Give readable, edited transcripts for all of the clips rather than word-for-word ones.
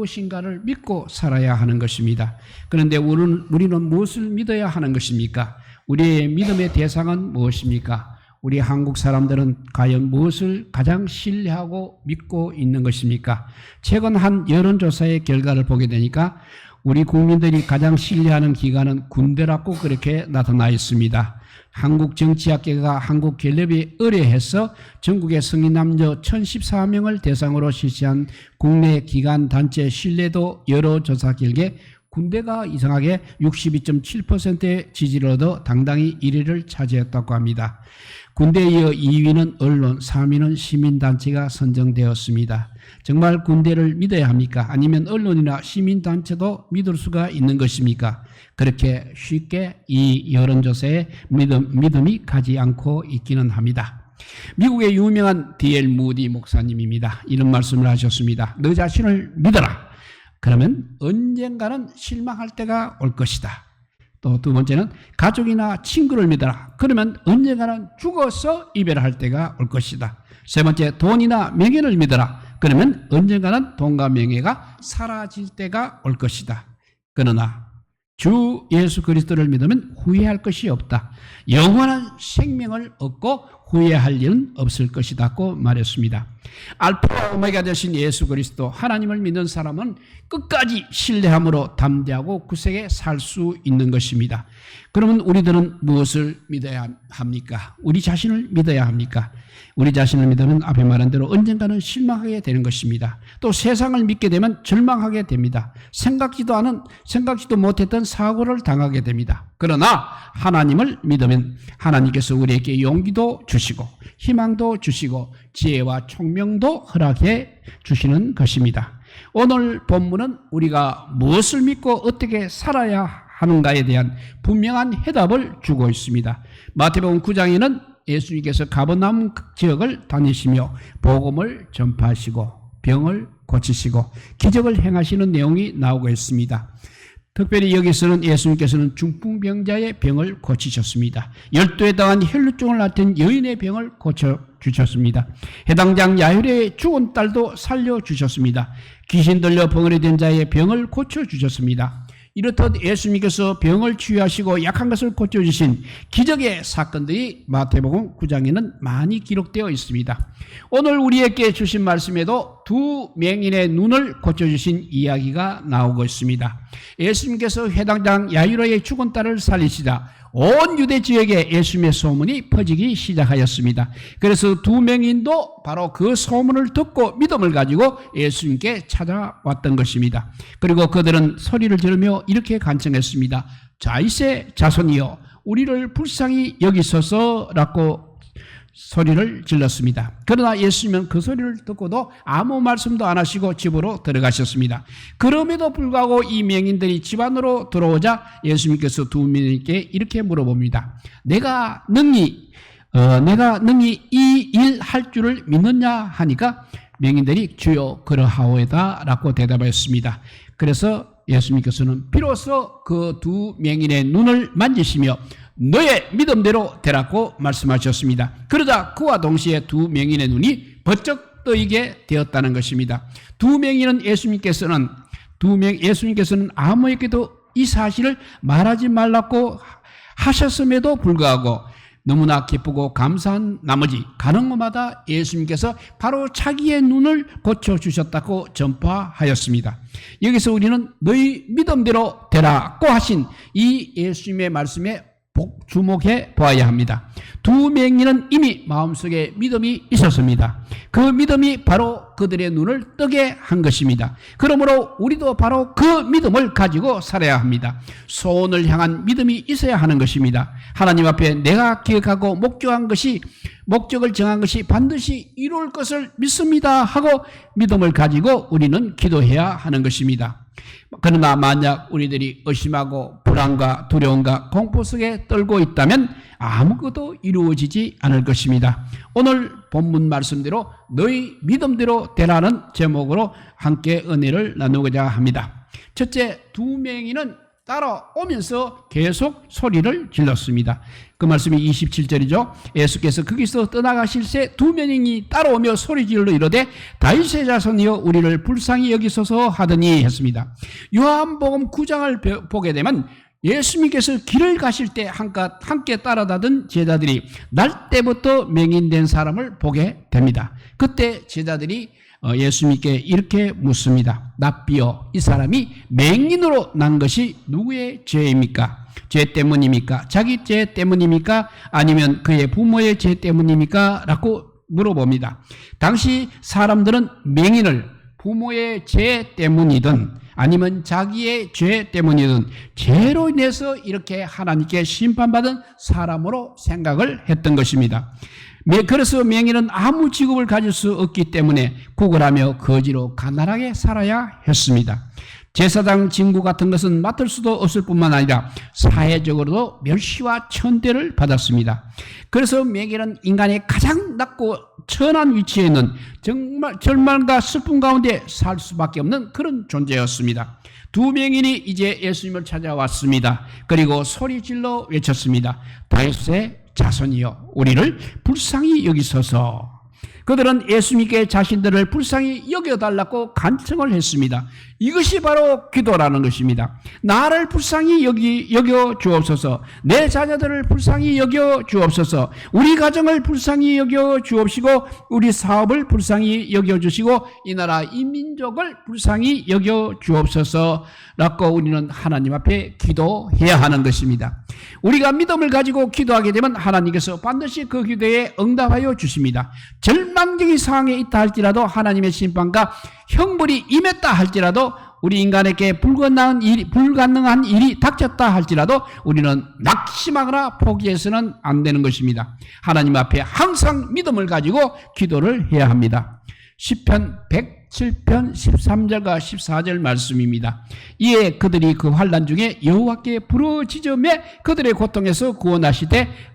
무엇인가를 믿고 살아야 하는 것입니다. 그런데 우리는 무엇을 믿어야 하는 것입니까? 우리의 믿음의 대상은 무엇입니까? 우리 한국 사람들은 과연 무엇을 가장 신뢰하고 믿고 있는 것입니까? 최근 한 여론조사의 결과를 보게 되니까 우리 국민들이 가장 신뢰하는 기관은 군대라고 그렇게 나타나 있습니다. 한국정치학계가 한국갤럽에 의뢰해서 전국의 성인 남녀 1014명을 대상으로 실시한 국내 기관 단체 신뢰도 여론조사 결과에 군대가 이상하게 62.7%의 지지를 얻어 당당히 1위를 차지했다고 합니다. 군대에 이어 2위는 언론, 3위는 시민단체가 선정되었습니다. 정말 군대를 믿어야 합니까? 아니면 언론이나 시민단체도 믿을 수가 있는 것입니까? 그렇게 쉽게 이 여론조사에 믿음이 가지 않고 있기는 합니다. 미국의 유명한 D.L. 무디 목사님입니다. 이런 말씀을 하셨습니다. 너 자신을 믿어라. 그러면 언젠가는 실망할 때가 올 것이다. 또 두 번째는 가족이나 친구를 믿어라. 그러면 언젠가는 죽어서 이별할 때가 올 것이다. 세 번째, 돈이나 명예를 믿어라. 그러면 언젠가는 돈과 명예가 사라질 때가 올 것이다. 그러나 주 예수 그리스도를 믿으면 후회할 것이 없다. 영원한 생명을 얻고 후회할 일은 없을 것이다고 말했습니다. 알파와 오메가 되신 예수 그리스도 하나님을 믿는 사람은 끝까지 신뢰함으로 담대하고 굳세게 살 수 있는 것입니다. 그러면 우리들은 무엇을 믿어야 합니까? 우리 자신을 믿어야 합니까? 우리 자신을 믿으면 앞에 말한 대로 언젠가는 실망하게 되는 것입니다. 또 세상을 믿게 되면 절망하게 됩니다. 생각지도 못했던 사고를 당하게 됩니다. 그러나 하나님을 믿으면 하나님께서 우리에게 용기도 주시고 희망도 주시고 지혜와 총명도 허락해 주시는 것입니다. 오늘 본문은 우리가 무엇을 믿고 어떻게 살아야 하는가에 대한 분명한 해답을 주고 있습니다. 마태복음 9장에는 예수님께서 가버나움 지역을 다니시며 복음을 전파하시고 병을 고치시고 기적을 행하시는 내용이 나오고 있습니다. 특별히 여기서는 예수님께서는 중풍병자의 병을 고치셨습니다. 12에 해당한 혈루증을 앓던 여인의 병을 고쳐주셨습니다. 해당장 야유레의 죽은 딸도 살려주셨습니다. 귀신 들려 벙어리 된 자의 병을 고쳐주셨습니다. 이렇듯 예수님께서 병을 치유하시고 약한 것을 고쳐주신 기적의 사건들이 마태복음 9장에는 많이 기록되어 있습니다. 오늘 우리에게 주신 말씀에도 두 맹인의 눈을 고쳐주신 이야기가 나오고 있습니다. 예수님께서 회당장 야이로의 죽은 딸을 살리시자 온 유대 지역에 예수님의 소문이 퍼지기 시작하였습니다. 그래서 두 맹인도 바로 그 소문을 듣고 믿음을 가지고 예수님께 찾아왔던 것입니다. 그리고 그들은 소리를 지르며 이렇게 간청했습니다. 다윗의 자손이여 우리를 불쌍히 여기소서라고 소리를 질렀습니다. 그러나 예수님은 그 소리를 듣고도 아무 말씀도 안 하시고 집으로 들어가셨습니다. 그럼에도 불구하고 이 맹인들이 집 안으로 들어오자 예수님께서 두 맹인에게 이렇게 물어봅니다. 내가 능히 이 일 할 줄을 믿느냐 하니까 맹인들이 주여 그러하오이다 라고 대답하였습니다. 그래서 예수님께서는 비로소 그 두 맹인의 눈을 만지시며 너의 믿음대로 되라고 말씀하셨습니다. 그러자 그와 동시에 두 맹인의 눈이 번쩍 뜨이게 되었다는 것입니다. 두 맹인은 예수님께서는 아무에게도 이 사실을 말하지 말라고 하셨음에도 불구하고 너무나 기쁘고 감사한 나머지 가는 곳마다 예수님께서 바로 자기의 눈을 고쳐주셨다고 전파하였습니다. 여기서 우리는 너희 믿음대로 되라고 하신 이 예수님의 말씀에 주목해 보아야 합니다. 두 맹인은 이미 마음속에 믿음이 있었습니다. 그 믿음이 바로 그들의 눈을 뜨게 한 것입니다. 그러므로 우리도 바로 그 믿음을 가지고 살아야 합니다. 소원을 향한 믿음이 있어야 하는 것입니다. 하나님 앞에 내가 기억하고 목적을 정한 것이 반드시 이룰 것을 믿습니다 하고 믿음을 가지고 우리는 기도해야 하는 것입니다. 그러나 만약 우리들이 의심하고 불안과 두려움과 공포 속에 떨고 있다면 아무것도 이루어지지 않을 것입니다. 오늘 본문 말씀대로 너희 믿음대로 되라는 제목으로 함께 은혜를 나누고자 합니다. 첫째, 두 맹인은 따라오면서 계속 소리를 질렀습니다. 그 말씀이 27절이죠. 예수께서 거기서 떠나가실 새 두 명이 따라오며 소리 질러 이르되 다윗의 자손이여 우리를 불쌍히 여기소서 하더니 했습니다. 요한복음 9장을 보게 되면 예수님께서 길을 가실 때 함께 따라다던 제자들이 날 때부터 맹인된 사람을 보게 됩니다. 그때 제자들이 예수님께 이렇게 묻습니다. 납비여, 이 사람이 맹인으로 난 것이 누구의 죄입니까? 죄 때문입니까? 자기 죄 때문입니까? 아니면 그의 부모의 죄 때문입니까? 라고 물어봅니다. 당시 사람들은 맹인을 부모의 죄 때문이든 아니면 자기의 죄 때문이든 죄로 인해서 이렇게 하나님께 심판받은 사람으로 생각을 했던 것입니다. 그래서 맹인은 아무 직업을 가질 수 없기 때문에 구걸하며 거지로 가난하게 살아야 했습니다. 제사장 직무 같은 것은 맡을 수도 없을 뿐만 아니라 사회적으로도 멸시와 천대를 받았습니다. 그래서 맹인은 인간의 가장 낮고 천한 위치에 있는 정말 절망과 슬픔 가운데 살 수밖에 없는 그런 존재였습니다. 두 맹인이 이제 예수님을 찾아왔습니다. 그리고 소리질러 외쳤습니다. 다윗의 자손이여 우리를 불쌍히 여기소서. 그들은 예수님께 자신들을 불쌍히 여겨달라고 간청을 했습니다. 이것이 바로 기도라는 것입니다. 나를 불쌍히 여겨 주옵소서. 내 자녀들을 불쌍히 여겨 주옵소서. 우리 가정을 불쌍히 여겨 주옵시고 우리 사업을 불쌍히 여겨 주시고 이 나라 이 민족을 불쌍히 여겨 주옵소서 라고 우리는 하나님 앞에 기도해야 하는 것입니다. 우리가 믿음을 가지고 기도하게 되면 하나님께서 반드시 그 기도에 응답하여 주십니다. 절망적인 상황에 있다 할지라도 하나님의 심판과 형벌이 임했다 할지라도 우리 인간에게 불가능한 일이 닥쳤다 할지라도 우리는 낙심하거나 포기해서는 안 되는 것입니다. 하나님 앞에 항상 믿음을 가지고 기도를 해야 합니다. 시편 107편 13절과 14절 말씀입니다. 이에 그들이 그 환난 중에 여호와께 부르짖으매 그들의 고통에서 구원하시되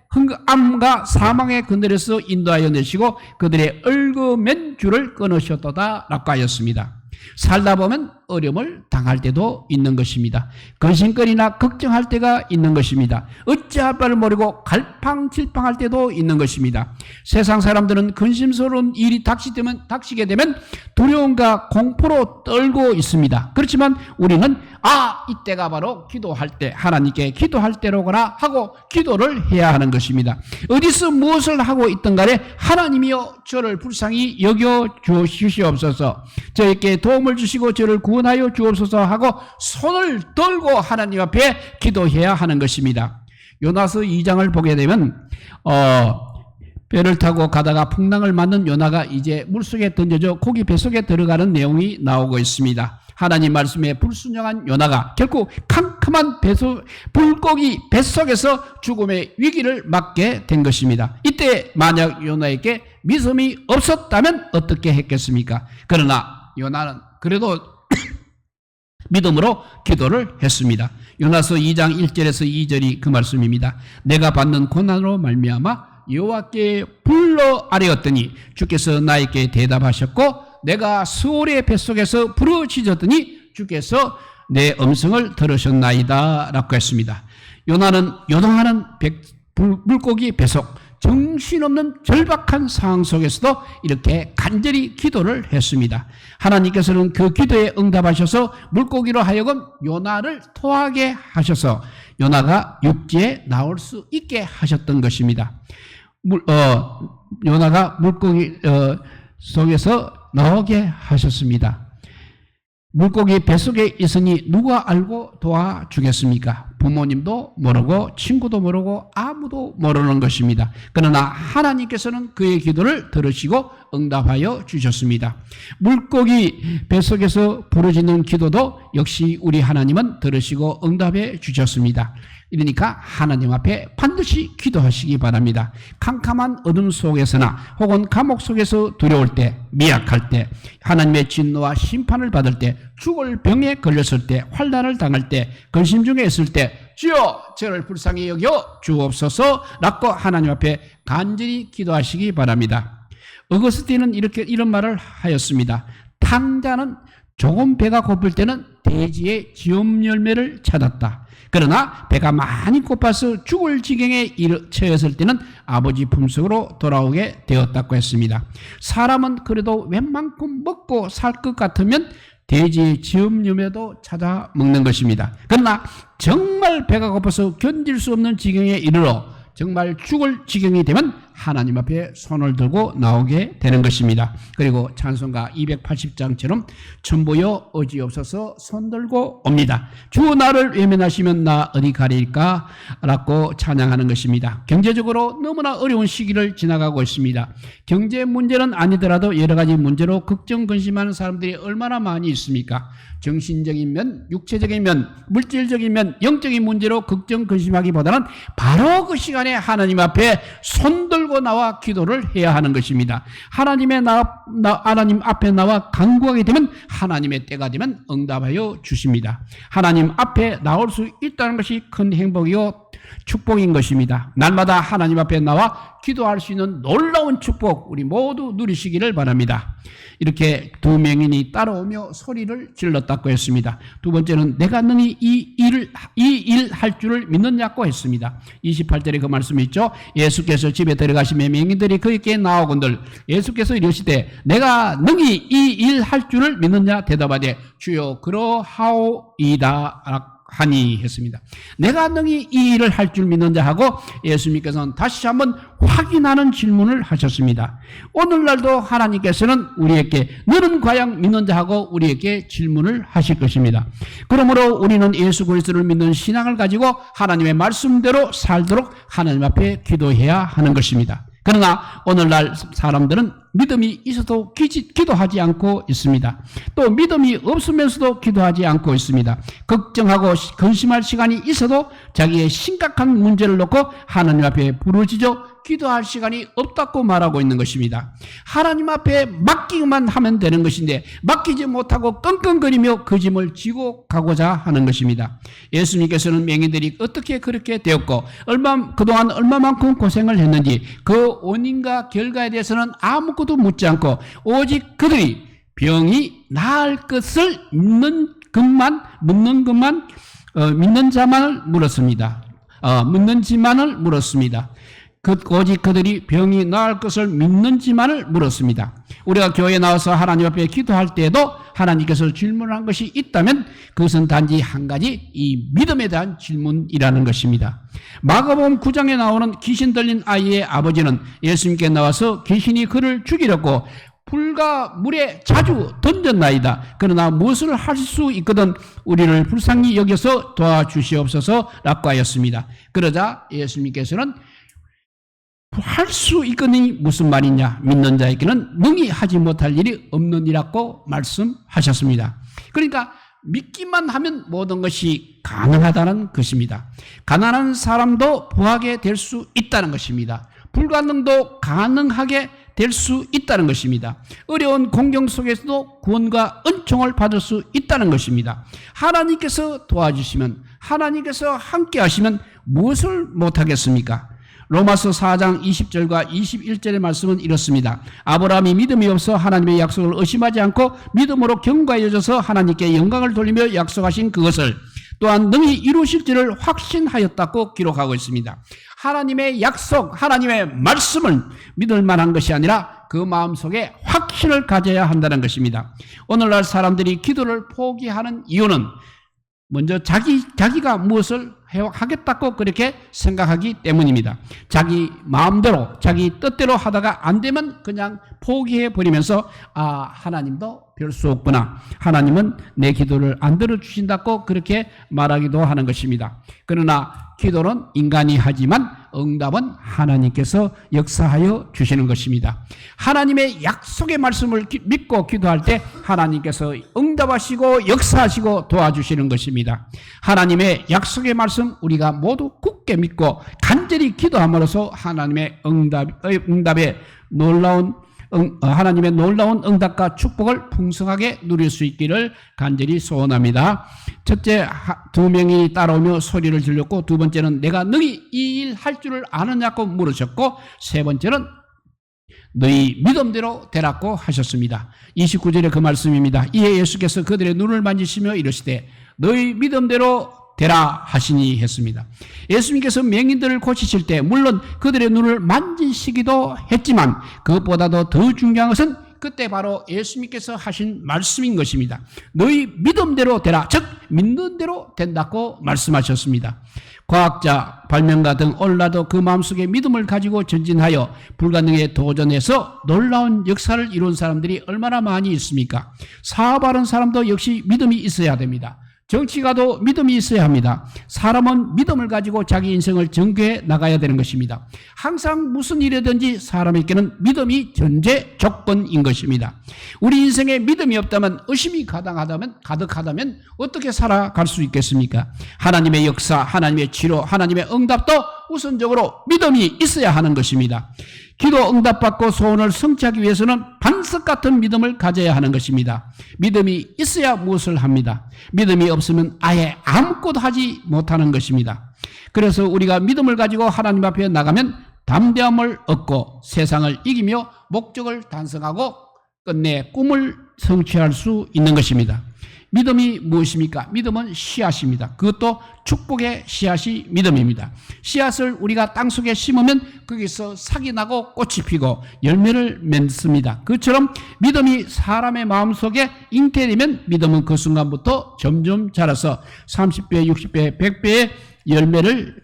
암과 사망의 그늘에서 인도하여 내시고 그들의 얽어맨 줄을 끊으셨도다 라고 하였습니다. 살다 보면 어려움을 당할 때도 있는 것입니다. 근심거리나 걱정할 때가 있는 것입니다. 어찌할 바를 모르고 갈팡질팡할 때도 있는 것입니다. 세상 사람들은 근심스러운 일이 닥치게 되면 두려움과 공포로 떨고 있습니다. 그렇지만 우리는 이때가 바로 기도할 때, 하나님께 기도할 때로구나 하고 기도를 해야 하는 것입니다. 어디서 무엇을 하고 있든 간에 하나님이여 저를 불쌍히 여겨 주시옵소서, 저에게 도움을 주시고 저를 구원하여 주옵소서 하고 손을 들고 하나님 앞에 기도해야 하는 것입니다. 요나서 2장을 보게 되면 배를 타고 가다가 풍랑을 맞는 요나가 이제 물속에 던져져 고기 뱃속에 들어가는 내용이 나오고 있습니다. 하나님 말씀에 불순종한 요나가 결국 캄캄한 불고기 뱃속에서 죽음의 위기를 맞게 된 것입니다. 이때 만약 요나에게 믿음이 없었다면 어떻게 했겠습니까? 그러나 요나는 그래도 믿음으로 기도를 했습니다. 요나서 2장 1절에서 2절이 그 말씀입니다. 내가 받는 고난으로 말미암아 여호와께 불러 아뢰었더니 주께서 나에게 대답하셨고 내가 수월의 뱃속에서 부르짖었더니 주께서 내 음성을 들으셨나이다 라고 했습니다. 요나는 요동하는 물고기 뱃속, 정신없는 절박한 상황 속에서도 이렇게 간절히 기도를 했습니다. 하나님께서는 그 기도에 응답하셔서 물고기로 하여금 요나를 토하게 하셔서 요나가 육지에 나올 수 있게 하셨던 것입니다. 요나가 물고기 속에서 나오게 하셨습니다. 물고기 뱃속에 있으니 누가 알고 도와주겠습니까? 부모님도 모르고 친구도 모르고 아무도 모르는 것입니다. 그러나 하나님께서는 그의 기도를 들으시고 응답하여 주셨습니다. 물고기 뱃속에서 부르짖는 기도도 역시 우리 하나님은 들으시고 응답해 주셨습니다. 이러니까 하나님 앞에 반드시 기도하시기 바랍니다. 캄캄한 어둠 속에서나 혹은 감옥 속에서 두려울 때, 미약할 때, 하나님의 진노와 심판을 받을 때, 죽을 병에 걸렸을 때, 환난을 당할 때, 근심 중에 있을 때 주여 저를 불쌍히 여겨 주옵소서 라고 하나님 앞에 간절히 기도하시기 바랍니다. 어거스틴은 이런 말을 하였습니다. 탕자는 조금 배가 고플 때는 대지의 지엄 열매를 찾았다. 그러나 배가 많이 고파서 죽을 지경에 처했을 때는 아버지 품속으로 돌아오게 되었다고 했습니다. 사람은 그래도 웬만큼 먹고 살 것 같으면 돼지의 지엄 열매도 찾아 먹는 것입니다. 그러나 정말 배가 고파서 견딜 수 없는 지경에 이르러 정말 죽을 지경이 되면 하나님 앞에 손을 들고 나오게 되는 것입니다. 그리고 찬송가 280장처럼 천보여 어지없어서 손 들고 옵니다. 주 나를 외면하시면 나 어디 가리일까? 라고 찬양하는 것입니다. 경제적으로 너무나 어려운 시기를 지나가고 있습니다. 경제 문제는 아니더라도 여러 가지 문제로 걱정 근심하는 사람들이 얼마나 많이 있습니까? 정신적인 면, 육체적인 면, 물질적인 면, 영적인 문제로 걱정 근심하기보다는 바로 그 시간에 하나님 앞에 손 들고 나와 기도를 해야 하는 것입니다. 하나님 앞에 나와 간구하게 되면 하나님의 때가 되면 응답하여 주십니다. 하나님 앞에 나올 수 있다는 것이 큰 행복이요 축복인 것입니다. 날마다 하나님 앞에 나와 기도할 수 있는 놀라운 축복 우리 모두 누리시기를 바랍니다. 이렇게 두 명인이 따라오며 소리를 질렀다고 했습니다. 두 번째는 내가 능히 이 일 할 줄을 믿느냐고 했습니다. 28절에 그 말씀이 있죠. 예수께서 집에 들어가시며 명인들이 그에게 나오건들 예수께서 이르시되 내가 능히 이 일 할 줄을 믿느냐 대답하되 주여 그러하오이다 하니 했습니다. 내가 능히 이 일을 할 줄 믿는자 하고 예수님께서는 다시 한번 확인하는 질문을 하셨습니다. 오늘날도 하나님께서는 우리에게 너는 과연 믿는자 하고 우리에게 질문을 하실 것입니다. 그러므로 우리는 예수 그리스도를 믿는 신앙을 가지고 하나님의 말씀대로 살도록 하나님 앞에 기도해야 하는 것입니다. 그러나 오늘날 사람들은 믿음이 있어도 기도하지 않고 있습니다. 또 믿음이 없으면서도 기도하지 않고 있습니다. 걱정하고 근심할 시간이 있어도 자기의 심각한 문제를 놓고 하나님 앞에 부르짖어 기도할 시간이 없다고 말하고 있는 것입니다. 하나님 앞에 맡기기만 하면 되는 것인데 맡기지 못하고 끙끙거리며 그 짐을 지고 가고자 하는 것입니다. 예수님께서는 맹인들이 어떻게 그렇게 되었고 그동안 얼마만큼 고생을 했는지 그 원인과 결과에 대해서는 아무것도 묻지 않고 오직 그들이 병이 나을 것을 믿는 자만을 물었습니다. 믿는지만을 물었습니다. 오직 그들이 병이 나을 것을 믿는지만을 물었습니다. 우리가 교회에 나와서 하나님 앞에 기도할 때에도 하나님께서 질문한 것이 있다면 그것은 단지 한 가지 이 믿음에 대한 질문이라는 것입니다. 마가복음 9장에 나오는 귀신 들린 아이의 아버지는 예수님께 나와서 귀신이 그를 죽이려고 불과 물에 자주 던졌나이다. 그러나 무엇을 할 수 있거든 우리를 불쌍히 여겨서 도와주시옵소서라고 하였습니다. 그러자 예수님께서는 할 수 있거니 무슨 말이냐? 믿는 자에게는 능히 하지 못할 일이 없느니라고 말씀하셨습니다. 그러니까 믿기만 하면 모든 것이 가능하다는 것입니다. 가난한 사람도 부하게 될 수 있다는 것입니다. 불가능도 가능하게 될 수 있다는 것입니다. 어려운 공경 속에서도 구원과 은총을 받을 수 있다는 것입니다. 하나님께서 도와주시면, 하나님께서 함께 하시면 무엇을 못하겠습니까? 로마서 4장 20절과 21절의 말씀은 이렇습니다. 아브라함이 믿음이 없어 하나님의 약속을 의심하지 않고 믿음으로 경과해져서 하나님께 영광을 돌리며 약속하신 그것을 또한 능히 이루실 줄을 확신하였다고 기록하고 있습니다. 하나님의 약속, 하나님의 말씀을 믿을 만한 것이 아니라 그 마음속에 확신을 가져야 한다는 것입니다. 오늘날 사람들이 기도를 포기하는 이유는 먼저 자기가 무엇을 하겠다고 그렇게 생각하기 때문입니다. 자기 마음대로 자기 뜻대로 하다가 안 되면 그냥 포기해 버리면서 하나님도 별 수 없구나, 하나님은 내 기도를 안 들어주신다고 그렇게 말하기도 하는 것입니다. 그러나 기도는 인간이 하지만 응답은 하나님께서 역사하여 주시는 것입니다. 하나님의 약속의 말씀을 믿고 기도할 때 하나님께서 응답하시고 역사하시고 도와주시는 것입니다. 하나님의 약속의 말씀 우리가 모두 굳게 믿고 간절히 기도함으로써 하나님의 응답의 하나님의 놀라운 응답과 축복을 풍성하게 누릴 수 있기를 간절히 소원합니다. 첫째, 두 명이 따라오며 소리를 질렀고, 두 번째는 내가 능히 이 일 할 줄을 아느냐고 물으셨고, 세 번째는 너희 믿음대로 되라고 하셨습니다. 29절에 그 말씀입니다. 이에 예수께서 그들의 눈을 만지시며 이르시되 너희 믿음대로 되라 하시니 했습니다. 예수님께서 맹인들을 고치실 때 물론 그들의 눈을 만지시기도 했지만 그것보다도 더 중요한 것은 그때 바로 예수님께서 하신 말씀인 것입니다. 너희 믿음대로 되라, 즉 믿는 대로 된다고 말씀하셨습니다. 과학자, 발명가 등 오늘날도 그 마음속에 믿음을 가지고 전진하여 불가능에 도전해서 놀라운 역사를 이룬 사람들이 얼마나 많이 있습니까? 사업하는 사람도 역시 믿음이 있어야 됩니다. 정치가도 믿음이 있어야 합니다. 사람은 믿음을 가지고 자기 인생을 전개해 나가야 되는 것입니다. 항상 무슨 일이든지 사람에게는 믿음이 전제 조건인 것입니다. 우리 인생에 믿음이 없다면, 의심이 가득하다면 어떻게 살아갈 수 있겠습니까? 하나님의 역사, 하나님의 치료, 하나님의 응답도 우선적으로 믿음이 있어야 하는 것입니다. 기도 응답받고 소원을 성취하기 위해서는 반석 같은 믿음을 가져야 하는 것입니다. 믿음이 있어야 무엇을 합니다. 믿음이 없으면 아예 아무것도 하지 못하는 것입니다. 그래서 우리가 믿음을 가지고 하나님 앞에 나가면 담대함을 얻고 세상을 이기며 목적을 달성하고 끝내 꿈을 성취할 수 있는 것입니다. 믿음이 무엇입니까? 믿음은 씨앗입니다. 그것도 축복의 씨앗이 믿음입니다. 씨앗을 우리가 땅속에 심으면 거기서 싹이 나고 꽃이 피고 열매를 맺습니다. 그처럼 믿음이 사람의 마음속에 잉태되면 믿음은 그 순간부터 점점 자라서 30배, 60배, 100배의 열매를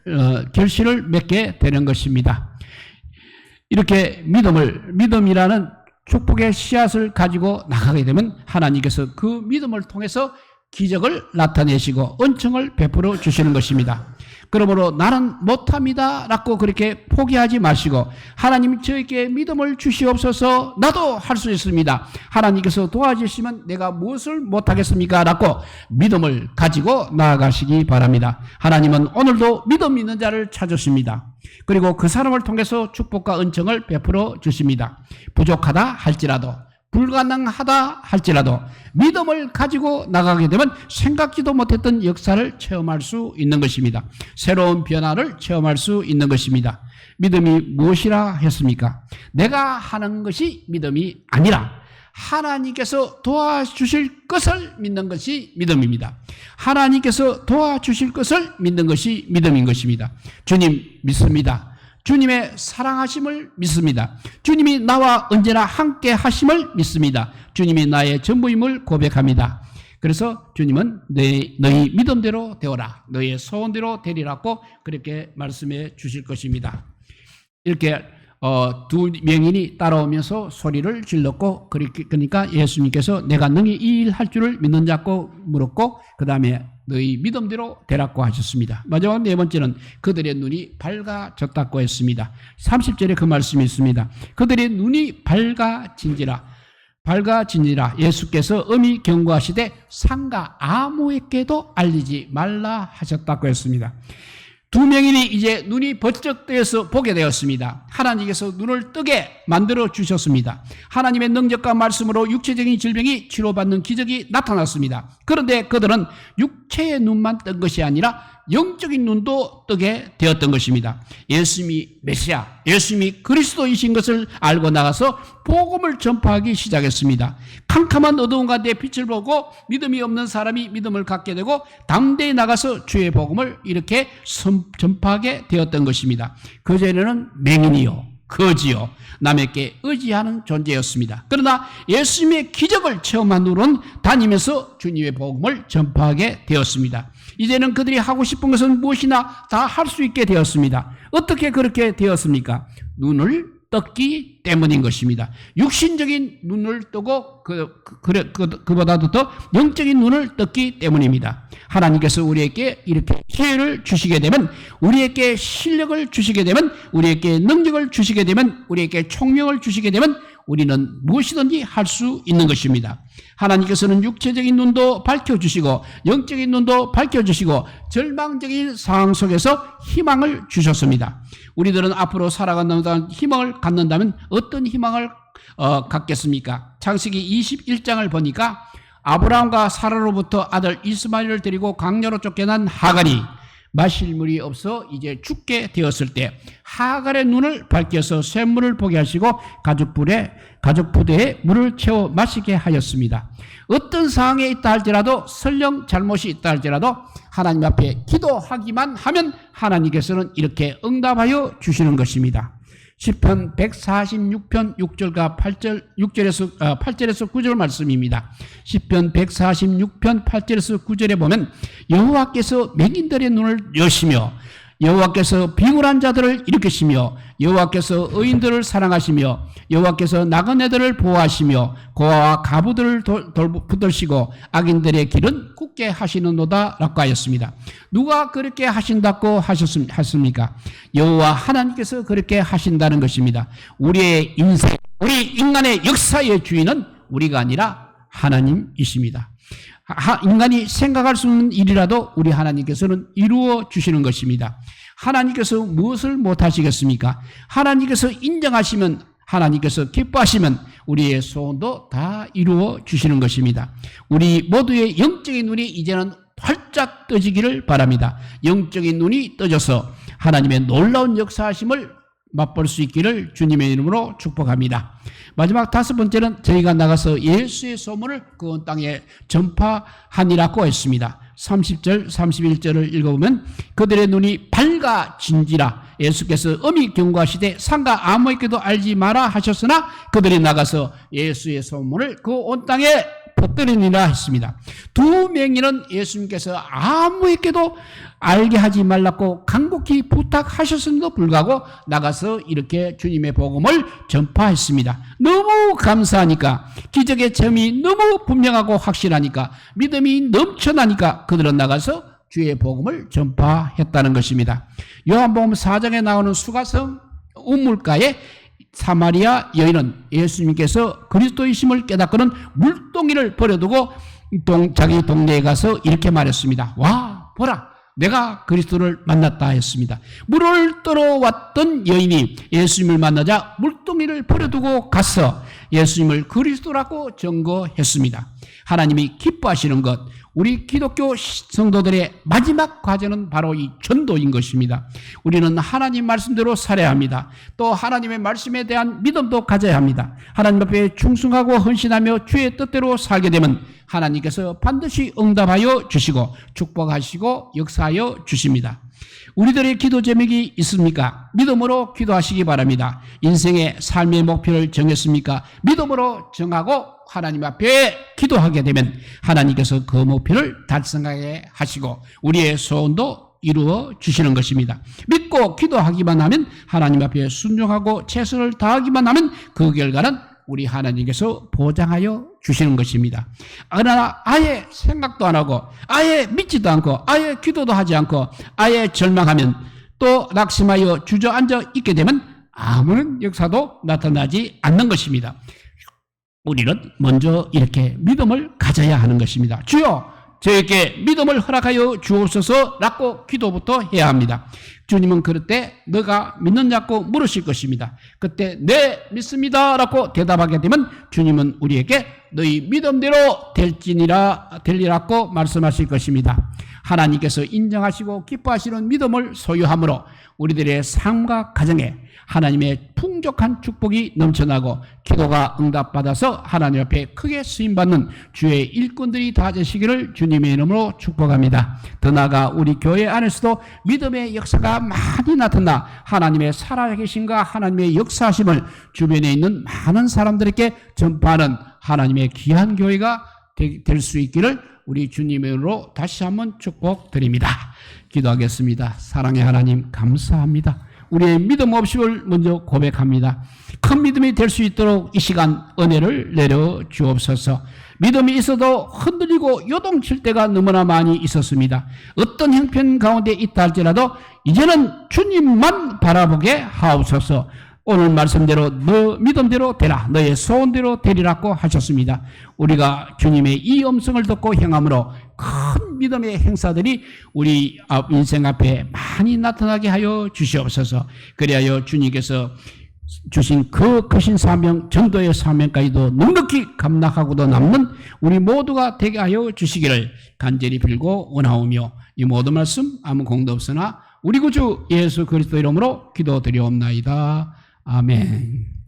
결실을 맺게 되는 것입니다. 이렇게 믿음이라는 축복의 씨앗을 가지고 나가게 되면 하나님께서 그 믿음을 통해서 기적을 나타내시고 은총을 베풀어 주시는 것입니다. 그러므로 나는 못합니다 라고 그렇게 포기하지 마시고 하나님 저에게 믿음을 주시옵소서, 나도 할 수 있습니다, 하나님께서 도와주시면 내가 무엇을 못하겠습니까 라고 믿음을 가지고 나아가시기 바랍니다. 하나님은 오늘도 믿음 있는 자를 찾으십니다. 그리고 그 사람을 통해서 축복과 은총을 베풀어 주십니다. 부족하다 할지라도, 불가능하다 할지라도 믿음을 가지고 나가게 되면 생각지도 못했던 역사를 체험할 수 있는 것입니다. 새로운 변화를 체험할 수 있는 것입니다. 믿음이 무엇이라 했습니까? 내가 하는 것이 믿음이 아니라 하나님께서 도와주실 것을 믿는 것이 믿음입니다. 하나님께서 도와주실 것을 믿는 것이 믿음인 것입니다. 주님 믿습니다. 주님의 사랑하심을 믿습니다. 주님이 나와 언제나 함께 하심을 믿습니다. 주님이 나의 전부임을 고백합니다. 그래서 주님은 너희 믿음대로 되어라, 너희의 소원대로 되리라고 그렇게 말씀해 주실 것입니다. 이렇게 두 명인이 따라오면서 소리를 질렀고, 그러니까 예수님께서 내가 능히 이 일 할 줄을 믿는 자고 물었고, 그 다음에 너희 믿음대로 되라고 하셨습니다. 마지막 네 번째는 그들의 눈이 밝아졌다고 했습니다. 30절에 그 말씀이 있습니다. 그들의 눈이 밝아진지라 예수께서 엄히 경고하시되 상가 아무에게도 알리지 말라 하셨다고 했습니다. 두 명인이 이제 눈이 번쩍 뜨여서 보게 되었습니다. 하나님께서 눈을 뜨게 만들어 주셨습니다. 하나님의 능력과 말씀으로 육체적인 질병이 치료받는 기적이 나타났습니다. 그런데 그들은 육체의 눈만 뜬 것이 아니라 영적인 눈도 뜨게 되었던 것입니다. 예수님이 메시아, 예수님이 그리스도이신 것을 알고 나가서 복음을 전파하기 시작했습니다. 캄캄한 어두운 가운데 빛을 보고 믿음이 없는 사람이 믿음을 갖게 되고 담대히 나가서 주의 복음을 이렇게 전파하게 되었던 것입니다. 그전에는 맹인이요, 거지요, 남에게 의지하는 존재였습니다. 그러나 예수님의 기적을 체험한 후로는 다니면서 주님의 복음을 전파하게 되었습니다. 이제는 그들이 하고 싶은 것은 무엇이나 다 할 수 있게 되었습니다. 어떻게 그렇게 되었습니까? 눈을 떴기 때문인 것입니다. 육신적인 눈을 뜨고 그보다도 더 영적인 눈을 떴기 때문입니다. 하나님께서 우리에게 이렇게 기회를 주시게 되면, 우리에게 실력을 주시게 되면, 우리에게 능력을 주시게 되면, 우리에게 총명을 주시게 되면 우리는 무엇이든지 할 수 있는 것입니다. 하나님께서는 육체적인 눈도 밝혀주시고 영적인 눈도 밝혀주시고 절망적인 상황 속에서 희망을 주셨습니다. 우리들은 앞으로 살아가는 희망을 갖는다면 어떤 희망을 갖겠습니까? 창세기 21장을 보니까 아브라함과 사라로부터 아들 이스마엘을 데리고 광야로 쫓겨난 하갈이 마실 물이 없어 이제 죽게 되었을 때 하갈의 눈을 밝혀서 샘물을 보게 하시고 가죽 부대에 물을 채워 마시게 하였습니다. 어떤 상황에 있다 할지라도 설령 잘못이 있다 할지라도 하나님 앞에 기도하기만 하면 하나님께서는 이렇게 응답하여 주시는 것입니다. 시편 146편 6절과 8절에서 9절 말씀입니다. 시편 146편 8절에서 9절에 보면 여호와께서 맹인들의 눈을 여시며 여호와께서 비굴한 자들을 일으키시며 여호와께서 의인들을 사랑하시며 여호와께서 나그네들을 보호하시며 고아와 가부들을 붙드시고 악인들의 길은 굳게 하시는도다 라고 하였습니다. 누가 그렇게 하신다고 하셨습니까? 여호와 하나님께서 그렇게 하신다는 것입니다. 우리의 인생, 우리 인간의 역사의 주인은 우리가 아니라 하나님이십니다. 인간이 생각할 수 없는 일이라도 우리 하나님께서는 이루어 주시는 것입니다. 하나님께서 무엇을 못하시겠습니까? 하나님께서 인정하시면, 하나님께서 기뻐하시면 우리의 소원도 다 이루어 주시는 것입니다. 우리 모두의 영적인 눈이 이제는 활짝 떠지기를 바랍니다. 영적인 눈이 떠져서 하나님의 놀라운 역사하심을 맛볼 수 있기를 주님의 이름으로 축복합니다. 마지막 5번째는 저희가 나가서 예수의 소문을 그 온 땅에 전파하니라고 했습니다. 30절 31절을 읽어보면 그들의 눈이 밝아진지라 예수께서 엄히 경고하시되 상가 아무에게도 알지 마라 하셨으나 그들이 나가서 예수의 소문을 그 온 땅에 퍼뜨리니라 했습니다. 2명이는 예수님께서 아무에게도 알게 하지 말라고 간곡히 부탁하셨음에도 불구하고 나가서 이렇게 주님의 복음을 전파했습니다. 너무 감사하니까, 기적의 점이 너무 분명하고 확실하니까, 믿음이 넘쳐나니까 그들은 나가서 주의 복음을 전파했다는 것입니다. 요한복음 4장에 나오는 수가성 우물가에 사마리아 여인은 예수님께서 그리스도이심을 깨닫고는 물동이를 버려두고 자기 동네에 가서 이렇게 말했습니다. 와, 보라, 내가 그리스도를 만났다 했습니다. 물을 떠러왔던 여인이 예수님을 만나자 물동이를 버려두고 가서 예수님을 그리스도라고 증거했습니다. 하나님이 기뻐하시는 것, 우리 기독교 성도들의 마지막 과제는 바로 이 전도인 것입니다. 우리는 하나님 말씀대로 살아야 합니다. 또 하나님의 말씀에 대한 믿음도 가져야 합니다. 하나님 앞에 충성하고 헌신하며 주의 뜻대로 살게 되면 하나님께서 반드시 응답하여 주시고 축복하시고 역사하여 주십니다. 우리들의 기도 제목이 있습니까? 믿음으로 기도하시기 바랍니다. 인생의 삶의 목표를 정했습니까? 믿음으로 정하고 하나님 앞에 기도하게 되면 하나님께서 그 목표를 달성하게 하시고 우리의 소원도 이루어 주시는 것입니다. 믿고 기도하기만 하면, 하나님 앞에 순종하고 최선을 다하기만 하면 그 결과는 우리 하나님께서 보장하여 주시는 것입니다. 그러나 아예 생각도 안 하고 아예 믿지도 않고 아예 기도도 하지 않고 아예 절망하면 또 낙심하여 주저앉아 있게 되면 아무런 역사도 나타나지 않는 것입니다. 우리는 먼저 이렇게 믿음을 가져야 하는 것입니다. 주여, 저에게 믿음을 허락하여 주옵소서 라고 기도부터 해야 합니다. 주님은 그럴 때 너가 믿느냐고 물으실 것입니다. 그때 네, 믿습니다 라고 대답하게 되면 주님은 우리에게 너희 믿음대로 되리라고 말씀하실 것입니다. 하나님께서 인정하시고 기뻐하시는 믿음을 소유함으로 우리들의 삶과 가정에 하나님의 풍족한 축복이 넘쳐나고 기도가 응답받아서 하나님 앞에 크게 쓰임받는 주의 일꾼들이 다 되시기를 주님의 이름으로 축복합니다. 더 나아가 우리 교회 안에서도 믿음의 역사가 많이 나타나 하나님의 살아계심과 하나님의 역사하심을 주변에 있는 많은 사람들에게 전파하는 하나님의 귀한 교회가 될 수 있기를 우리 주님의 이름으로 다시 한번 축복드립니다. 기도하겠습니다. 사랑의 하나님, 감사합니다. 우리의 믿음 없음을 먼저 고백합니다. 큰 믿음이 될 수 있도록 이 시간 은혜를 내려 주옵소서. 믿음이 있어도 흔들리고 요동칠 때가 너무나 많이 있었습니다. 어떤 형편 가운데 있다 할지라도 이제는 주님만 바라보게 하옵소서. 오늘 말씀대로 너 믿음대로 되라, 너의 소원대로 되리라고 하셨습니다. 우리가 주님의 이 음성을 듣고 행함으로 큰 믿음의 행사들이 우리 인생 앞에 많이 나타나게 하여 주시옵소서. 그리하여 주님께서 주신 그 크신 사명, 전도의 사명까지도 넉넉히 감당하고도 남는 우리 모두가 되게 하여 주시기를 간절히 빌고 원하오며 이 모든 말씀 아무 공도 없으나 우리 구주 예수 그리스도 이름으로 기도드리옵나이다. 아멘.